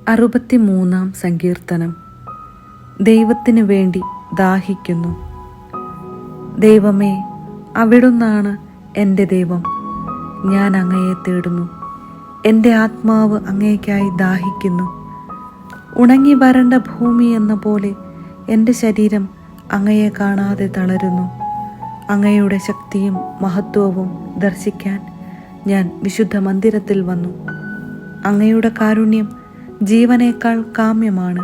63 സങ്കീർത്തനം. ദൈവത്തിനു വേണ്ടി ദാഹിക്കുന്നു. ദൈവമേ, അവിടുന്നാണ് എൻ്റെ ദൈവം. ഞാൻ അങ്ങയെ തേടുന്നു. എൻ്റെ ആത്മാവ് അങ്ങേയ്ക്കായി ദാഹിക്കുന്നു. ഉണങ്ങി വരണ്ട ഭൂമി എന്ന പോലെ എൻ്റെ ശരീരം അങ്ങയെ കാണാതെ തളരുന്നു. അങ്ങയുടെ ശക്തിയും മഹത്വവും ദർശിക്കാൻ ഞാൻ വിശുദ്ധ മന്ദിരത്തിൽ വന്നു. അങ്ങയുടെ കാരുണ്യം ജീവനേക്കാൾ കാമ്യമാണ്.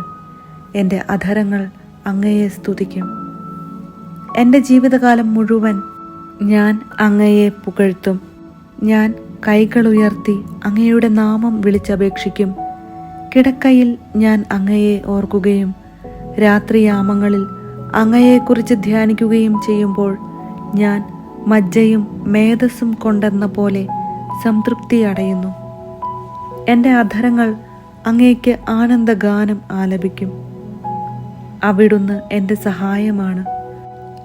എൻ്റെ അധരങ്ങൾ അങ്ങയെ സ്തുതിക്കും. എൻ്റെ ജീവിതകാലം മുഴുവൻ ഞാൻ അങ്ങയെ പുകഴ്ത്തും. ഞാൻ കൈകളുയർത്തി അങ്ങയുടെ നാമം വിളിച്ചപേക്ഷിക്കും. കിടക്കയിൽ ഞാൻ അങ്ങയെ ഓർക്കുകയും രാത്രിയാമങ്ങളിൽ അങ്ങയെക്കുറിച്ച് ധ്യാനിക്കുകയും ചെയ്യുമ്പോൾ ഞാൻ മജ്ജയും മേധസ്സും കൊണ്ടെന്ന പോലെ സംതൃപ്തി അടയുന്നു. എൻ്റെ അധരങ്ങൾ അങ്ങേക്ക് ആനന്ദഗാനം ആലപിക്കും. അവിടുന്ന് എൻ്റെ സഹായമാണ്.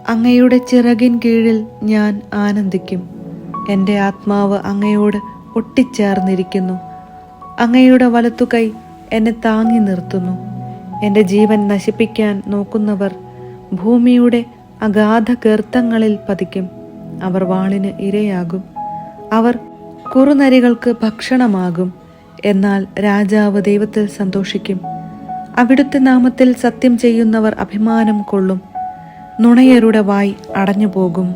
അങ്ങയുടെ ചിറകിൻ കീഴിൽ ഞാൻ ആനന്ദിക്കും. എൻ്റെ ആത്മാവ് അങ്ങയോട് ഒട്ടിച്ചേർന്നിരിക്കുന്നു. അങ്ങയുടെ വലത്തുകൈ എന്നെ താങ്ങി നിർത്തുന്നു. എൻ്റെ ജീവൻ നശിപ്പിക്കാൻ നോക്കുന്നവർ ഭൂമിയുടെ അഗാധ ഗർത്തങ്ങളിൽ പതിക്കും. അവർ വാളിന് ഇരയാകും. അവർ കുറുനരികൾക്ക് ഭക്ഷണമാകും. എന്നാൽ രാജാവ് ദൈവത്തിൽ സന്തോഷിക്കും. അവിടുത്തെ നാമത്തിൽ സത്യം ചെയ്യുന്നവർ അഭിമാനം കൊള്ളും. നുണയരുടെ വായ് അടഞ്ഞുപോകും.